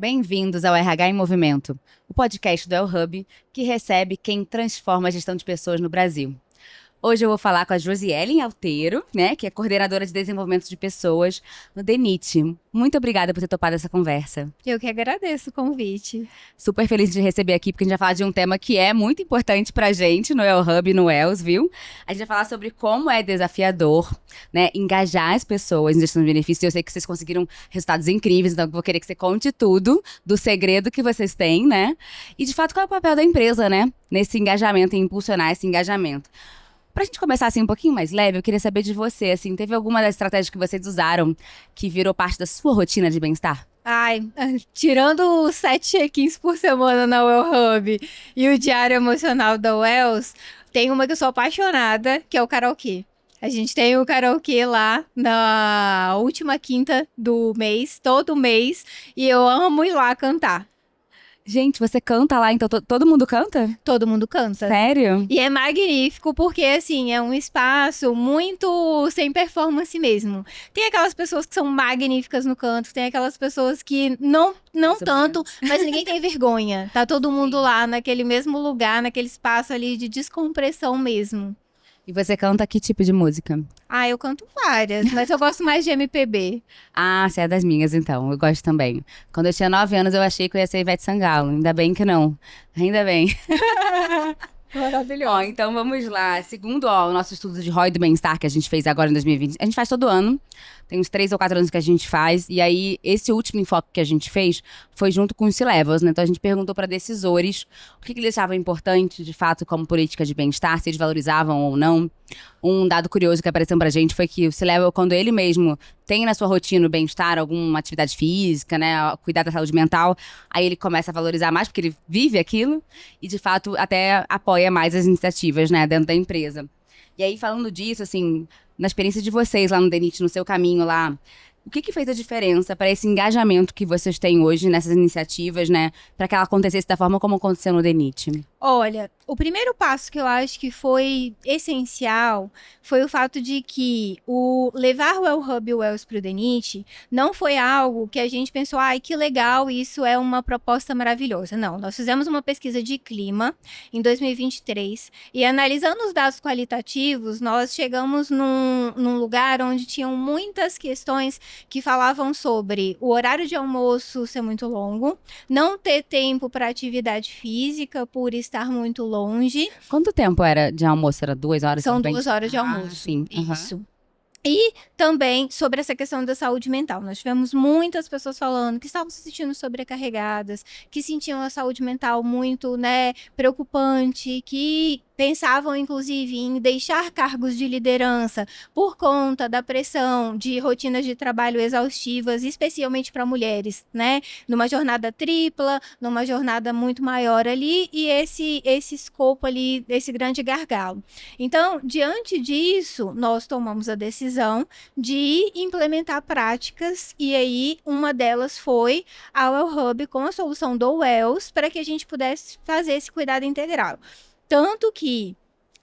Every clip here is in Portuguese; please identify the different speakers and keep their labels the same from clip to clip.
Speaker 1: Bem-vindos ao RH em Movimento, o podcast do El Hub que recebe quem transforma a gestão de pessoas no Brasil. Hoje eu vou falar com a Josielen Alteiro, né, que é coordenadora de desenvolvimento de pessoas no DENIT. Muito obrigada por ter topado essa conversa.
Speaker 2: Eu que agradeço o convite.
Speaker 1: Super feliz de receber aqui, porque a gente vai falar de um tema que é muito importante pra gente no El Hub e no Els, viu? A gente vai falar sobre como é desafiador, né, engajar as pessoas em gestão de benefícios. Eu sei que vocês conseguiram resultados incríveis, então eu vou querer que você conte tudo do segredo que vocês têm, né? E de fato, qual é o papel da empresa, né, nesse engajamento, em impulsionar esse engajamento. Pra gente começar assim um pouquinho mais leve, eu queria saber de você, assim, teve alguma das estratégias que vocês usaram que virou parte da sua rotina de bem-estar?
Speaker 2: Tirando 7 check-ins por semana na Well Hub e o diário emocional da Wells, tem uma que eu sou apaixonada, que é o karaokê. A gente tem o karaokê lá na última quinta do mês, todo mês, e eu amo ir lá cantar.
Speaker 1: Gente, você canta lá, então todo mundo canta?
Speaker 2: Todo mundo canta.
Speaker 1: Sério?
Speaker 2: E é magnífico porque, assim, é um espaço muito sem performance mesmo. Tem aquelas pessoas que são magníficas no canto, tem aquelas pessoas que não tanto, mas ninguém tem vergonha. Tá todo mundo lá naquele mesmo lugar, naquele espaço ali de descompressão mesmo.
Speaker 1: E você canta que tipo de música?
Speaker 2: Eu canto várias, mas eu gosto mais de MPB.
Speaker 1: Ah, você é das minhas, então. Eu gosto também. Quando eu tinha 9 anos, eu achei que eu ia ser Ivete Sangalo. Ainda bem que não. Ainda bem.
Speaker 2: Maravilhoso.
Speaker 1: Então vamos lá. Segundo o nosso estudo de ROI do bem-estar que a gente fez agora em 2020, a gente faz todo ano. Tem uns 3 ou 4 anos que a gente faz. E aí, esse último enfoque que a gente fez foi junto com os C-Levels, né? Então a gente perguntou para decisores o que eles achavam importante, de fato, como política de bem-estar, se eles valorizavam ou não. Um dado curioso que apareceu pra gente foi que o C-Level, quando ele mesmo tem na sua rotina o bem-estar, alguma atividade física, né, cuidar da saúde mental, aí ele começa a valorizar mais porque ele vive aquilo e, de fato, até apoia mais as iniciativas, né, dentro da empresa. E aí, falando disso, assim, na experiência de vocês lá no DENIT, no seu caminho lá, o que fez a diferença para esse engajamento que vocês têm hoje nessas iniciativas, né, para que ela acontecesse da forma como aconteceu no DENIT?
Speaker 2: Olha, o primeiro passo que eu acho que foi essencial foi o fato de que o levar o El Hub e o Wells para o DENIT não foi algo que a gente pensou, que legal, isso é uma proposta maravilhosa. Não, nós fizemos uma pesquisa de clima em 2023 e analisando os dados qualitativos, nós chegamos num lugar onde tinham muitas questões que falavam sobre o horário de almoço ser muito longo, não ter tempo para atividade física por estar muito longe.
Speaker 1: Quanto tempo era de almoço? Era 2 horas?
Speaker 2: São 2 horas de almoço.
Speaker 1: Sim.
Speaker 2: Isso. E também sobre essa questão da saúde mental. Nós tivemos muitas pessoas falando que estavam se sentindo sobrecarregadas, que sentiam a saúde mental muito, preocupante, que pensavam, inclusive, em deixar cargos de liderança por conta da pressão de rotinas de trabalho exaustivas, especialmente para mulheres, né? Numa jornada tripla, numa jornada muito maior ali, e esse escopo ali, esse grande gargalo. Então, diante disso, nós tomamos a decisão de implementar práticas, e aí uma delas foi a Well Hub com a solução do Wells, para que a gente pudesse fazer esse cuidado integral. Tanto que,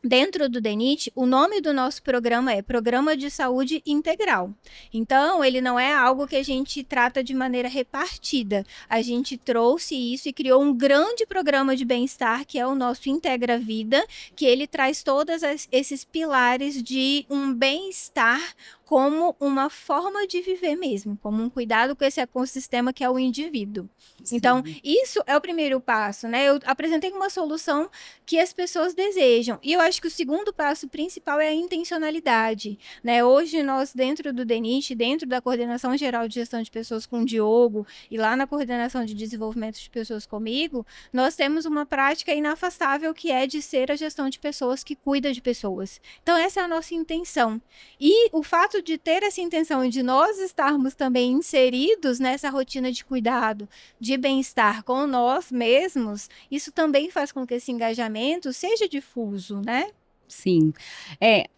Speaker 2: dentro do DENIT, o nome do nosso programa é Programa de Saúde Integral. Então, ele não é algo que a gente trata de maneira repartida. A gente trouxe isso e criou um grande programa de bem-estar, que é o nosso Integra Vida, que ele traz todos esses pilares de um bem-estar como uma forma de viver mesmo, como um cuidado com esse ecossistema que é o indivíduo. Sim. Então, isso é o primeiro passo, né? Eu apresentei uma solução que as pessoas desejam. E eu acho que o segundo passo principal é a intencionalidade, né? Hoje, nós, dentro do DENIT, dentro da Coordenação Geral de Gestão de Pessoas com o Diogo, e lá na Coordenação de Desenvolvimento de Pessoas comigo, nós temos uma prática inafastável que é de ser a gestão de pessoas que cuida de pessoas. Então, essa é a nossa intenção. E o fato de ter essa intenção e de nós estarmos também inseridos nessa rotina de cuidado, de bem-estar com nós mesmos, isso também faz com que esse engajamento seja difuso, né?
Speaker 1: Sim.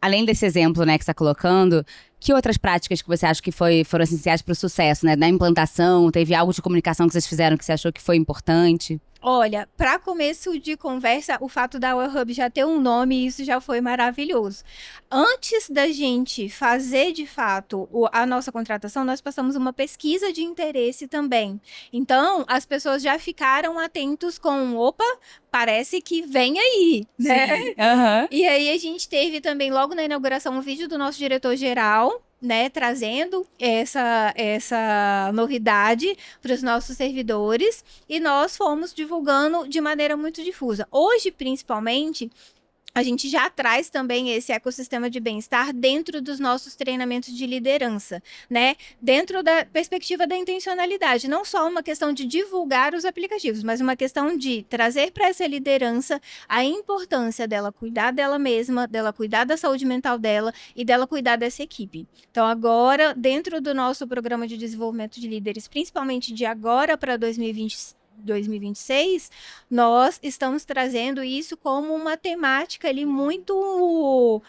Speaker 1: Além desse exemplo, né, que você está colocando, que outras práticas que você acha que foram essenciais para o sucesso, né? Na implantação, teve algo de comunicação que vocês fizeram que você achou que foi importante?
Speaker 2: Olha, para começo de conversa, o fato da Well Hub já ter um nome, isso já foi maravilhoso. Antes da gente fazer de fato a nossa contratação, nós passamos uma pesquisa de interesse também. Então, as pessoas já ficaram atentos com, opa, parece que vem aí, né?
Speaker 1: Sim. Aham.
Speaker 2: E aí a gente teve também, logo na inauguração, um vídeo do nosso diretor-geral, né, trazendo essa novidade para os nossos servidores, e nós fomos divulgando de maneira muito difusa. Hoje, principalmente, a gente já traz também esse ecossistema de bem-estar dentro dos nossos treinamentos de liderança, né? Dentro da perspectiva da intencionalidade, não só uma questão de divulgar os aplicativos, mas uma questão de trazer para essa liderança a importância dela cuidar dela mesma, dela cuidar da saúde mental dela e dela cuidar dessa equipe. Então, agora, dentro do nosso programa de desenvolvimento de líderes, principalmente de agora para 2026, nós estamos trazendo isso como uma temática ali muito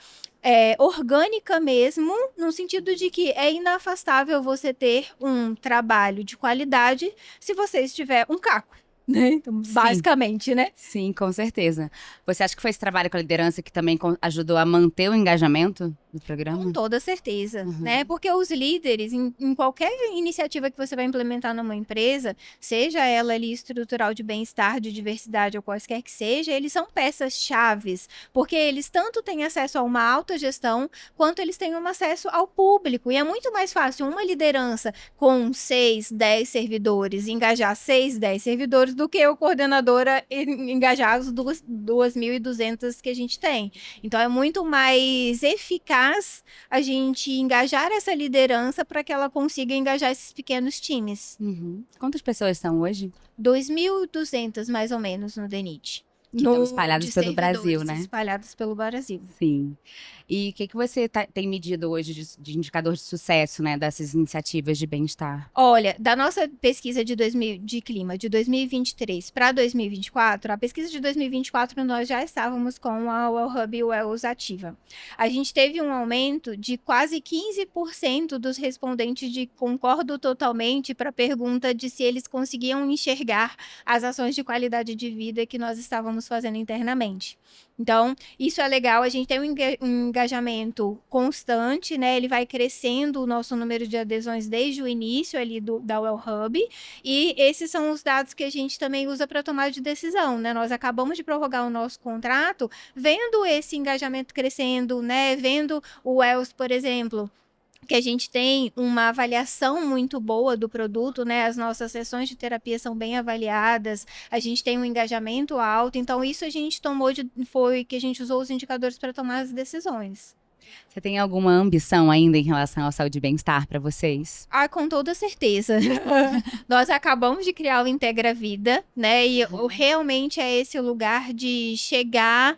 Speaker 2: orgânica mesmo, no sentido de que é inafastável você ter um trabalho de qualidade se você estiver um caco, né? Então,
Speaker 1: Sim.
Speaker 2: basicamente, né?
Speaker 1: Sim, com certeza. Você acha que foi esse trabalho com a liderança que também ajudou a manter o engajamento do programa?
Speaker 2: Com toda certeza,
Speaker 1: Uhum.
Speaker 2: né? Porque os líderes, em qualquer iniciativa que você vai implementar numa empresa, seja ela ali estrutural de bem-estar, de diversidade ou quaisquer que seja, eles são peças-chaves, porque eles tanto têm acesso a uma alta gestão, quanto eles têm um acesso ao público. E é muito mais fácil uma liderança com 6, 10 servidores engajar 6, 10 servidores do que eu, coordenadora, engajar os 2.200 que a gente tem. Então, é muito mais eficaz a gente engajar essa liderança para que ela consiga engajar esses pequenos times.
Speaker 1: Uhum. Quantas pessoas são hoje?
Speaker 2: 2.200 mais ou menos no DENIT.
Speaker 1: Que estão espalhadas pelo Brasil,
Speaker 2: servidores
Speaker 1: né?
Speaker 2: espalhados pelo Brasil.
Speaker 1: Sim. E o que você tem medido hoje de indicador de sucesso, né, dessas iniciativas de bem-estar?
Speaker 2: Olha, da nossa pesquisa de clima de 2023 para 2024, a pesquisa de 2024 nós já estávamos com a Well Hub e Wells ativa. A gente teve um aumento de quase 15% dos respondentes de concordo totalmente para a pergunta de se eles conseguiam enxergar as ações de qualidade de vida que nós estávamos fazendo internamente. Então, isso é legal, a gente tem um engajamento constante, né? Ele vai crescendo o nosso número de adesões desde o início ali da Well Hub, e esses são os dados que a gente também usa para tomar de decisão, né? Nós acabamos de prorrogar o nosso contrato, vendo esse engajamento crescendo, né? Vendo o Wells, por exemplo, que a gente tem uma avaliação muito boa do produto, né? As nossas sessões de terapia são bem avaliadas, a gente tem um engajamento alto, então isso a gente foi que a gente usou os indicadores para tomar as decisões.
Speaker 1: Você tem alguma ambição ainda em relação à saúde e bem-estar para vocês?
Speaker 2: Ah, com toda certeza. Nós acabamos de criar o Integra Vida, né? E realmente é esse o lugar de chegar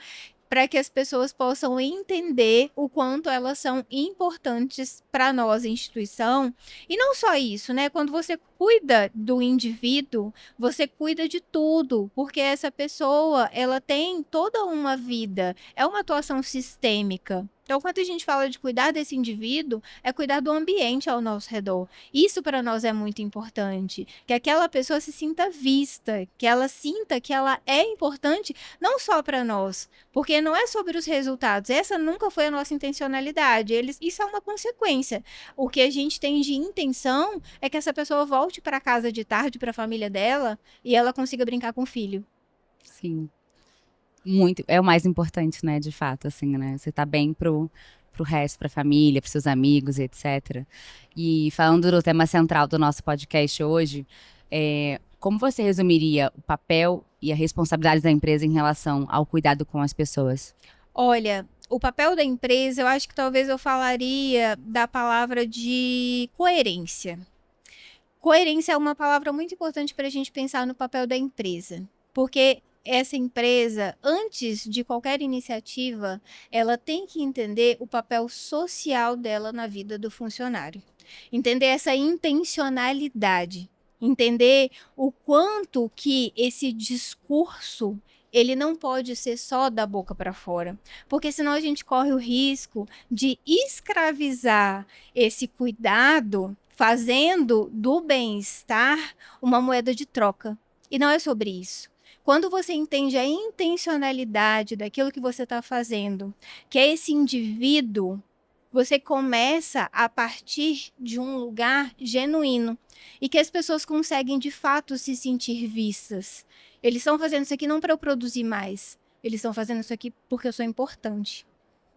Speaker 2: para que as pessoas possam entender o quanto elas são importantes para nós, instituição. E não só isso, né? Quando você cuida do indivíduo, você cuida de tudo, porque essa pessoa, ela tem toda uma vida, é uma atuação sistêmica. Então, quando a gente fala de cuidar desse indivíduo, é cuidar do ambiente ao nosso redor. Isso para nós é muito importante, que aquela pessoa se sinta vista, que ela sinta que ela é importante, não só para nós, porque não é sobre os resultados, essa nunca foi a nossa intencionalidade, isso é uma consequência. O que a gente tem de intenção é que essa pessoa volte para casa de tarde, para a família dela, e ela consiga brincar com o filho.
Speaker 1: Sim. Muito, é o mais importante, né, de fato, assim, né? Você tá bem pro resto, pra família, pros seus amigos, etc. E falando do tema central do nosso podcast hoje, como você resumiria o papel e a responsabilidade da empresa em relação ao cuidado com as pessoas?
Speaker 2: Olha, o papel da empresa, eu acho que talvez eu falaria da palavra de coerência. Coerência é uma palavra muito importante para a gente pensar no papel da empresa, porque essa empresa, antes de qualquer iniciativa, ela tem que entender o papel social dela na vida do funcionário. Entender essa intencionalidade. Entender o quanto que esse discurso ele não pode ser só da boca para fora, porque senão a gente corre o risco de escravizar esse cuidado, fazendo do bem-estar uma moeda de troca. E não é sobre isso. Quando você entende a intencionalidade daquilo que você está fazendo, que é esse indivíduo, você começa a partir de um lugar genuíno e que as pessoas conseguem de fato se sentir vistas. Eles estão fazendo isso aqui não para eu produzir mais, eles estão fazendo isso aqui porque eu sou importante.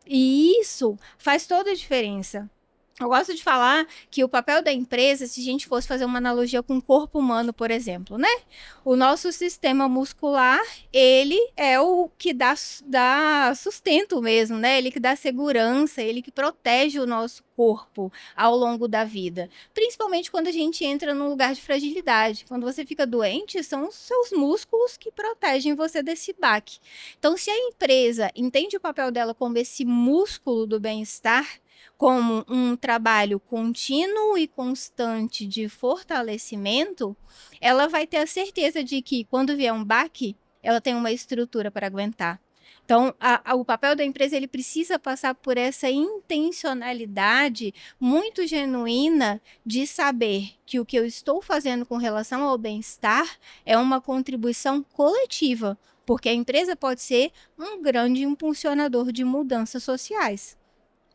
Speaker 2: E isso faz toda a diferença. Eu gosto de falar que o papel da empresa, se a gente fosse fazer uma analogia com o corpo humano, por exemplo, né? O nosso sistema muscular, ele é o que dá sustento mesmo, né? Ele que dá segurança, ele que protege o nosso corpo ao longo da vida. Principalmente quando a gente entra num lugar de fragilidade. Quando você fica doente, são os seus músculos que protegem você desse baque. Então, se a empresa entende o papel dela como esse músculo do bem-estar, como um trabalho contínuo e constante de fortalecimento, ela vai ter a certeza de que, quando vier um baque, ela tem uma estrutura para aguentar. Então, o papel da empresa ele precisa passar por essa intencionalidade muito genuína de saber que o que eu estou fazendo com relação ao bem-estar é uma contribuição coletiva, porque a empresa pode ser um grande impulsionador de mudanças sociais.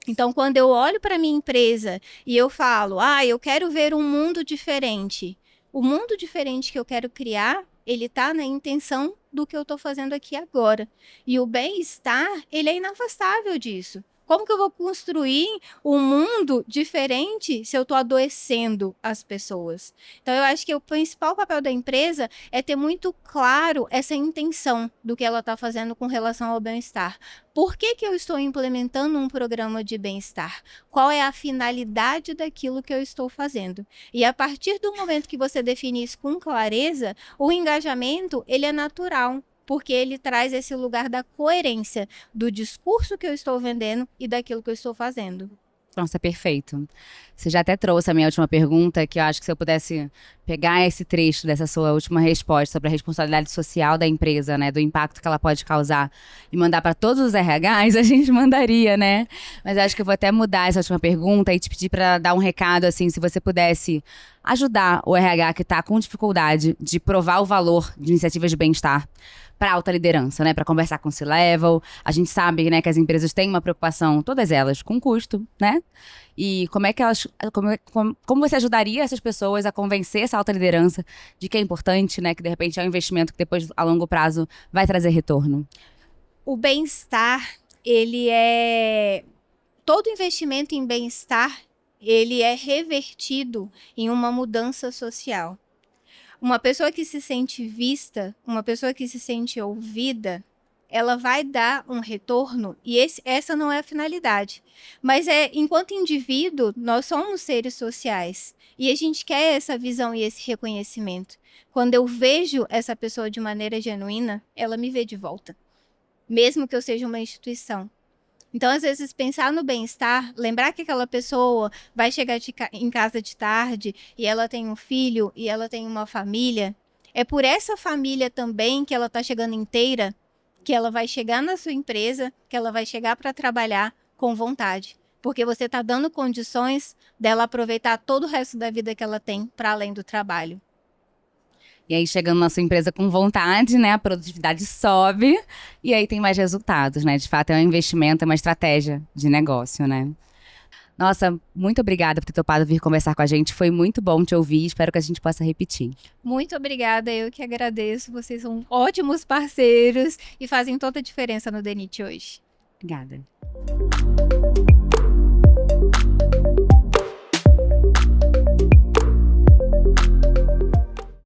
Speaker 2: Então, quando eu olho para minha empresa e eu falo, eu quero ver um mundo diferente. O mundo diferente que eu quero criar, ele está na intenção do que eu estou fazendo aqui agora. E o bem-estar, ele é inafastável disso. Como que eu vou construir um mundo diferente se eu estou adoecendo as pessoas? Então, eu acho que o principal papel da empresa é ter muito claro essa intenção do que ela está fazendo com relação ao bem-estar. Por que eu estou implementando um programa de bem-estar? Qual é a finalidade daquilo que eu estou fazendo? E a partir do momento que você define isso com clareza, o engajamento, ele é natural. Porque ele traz esse lugar da coerência do discurso que eu estou vendendo e daquilo que eu estou fazendo.
Speaker 1: Nossa, perfeito. Você já até trouxe a minha última pergunta, que eu acho que se eu pudesse pegar esse trecho dessa sua última resposta sobre a responsabilidade social da empresa, né, do impacto que ela pode causar e mandar para todos os RHs, a gente mandaria, né? Mas eu acho que eu vou até mudar essa última pergunta e te pedir para dar um recado, assim, se você pudesse ajudar o RH que está com dificuldade de provar o valor de iniciativas de bem-estar para alta liderança, né? Para conversar com o C-Level. A gente sabe, né, que as empresas têm uma preocupação, todas elas, com custo, né? E como é que elas, como você ajudaria essas pessoas a convencer essa alta liderança de que é importante, né? Que de repente é um investimento que depois, a longo prazo, vai trazer retorno?
Speaker 2: O bem-estar, ele é... Todo investimento em bem-estar, ele é revertido em uma mudança social. Uma pessoa que se sente vista, uma pessoa que se sente ouvida, ela vai dar um retorno e essa não é a finalidade. Mas enquanto indivíduo, nós somos seres sociais e a gente quer essa visão e esse reconhecimento. Quando eu vejo essa pessoa de maneira genuína, ela me vê de volta, mesmo que eu seja uma instituição. Então, às vezes, pensar no bem-estar, lembrar que aquela pessoa vai chegar em casa de tarde e ela tem um filho e ela tem uma família, é por essa família também que ela está chegando inteira, que ela vai chegar na sua empresa, que ela vai chegar para trabalhar com vontade. Porque você está dando condições dela aproveitar todo o resto da vida que ela tem para além do trabalho.
Speaker 1: E aí, chegando na sua empresa com vontade, né, a produtividade sobe e aí tem mais resultados, né? De fato, é um investimento, é uma estratégia de negócio, né? Nossa, muito obrigada por ter topado vir conversar com a gente. Foi muito bom te ouvir. Espero que a gente possa repetir.
Speaker 2: Muito obrigada, eu que agradeço. Vocês são ótimos parceiros e fazem toda a diferença no DENIT hoje.
Speaker 1: Obrigada.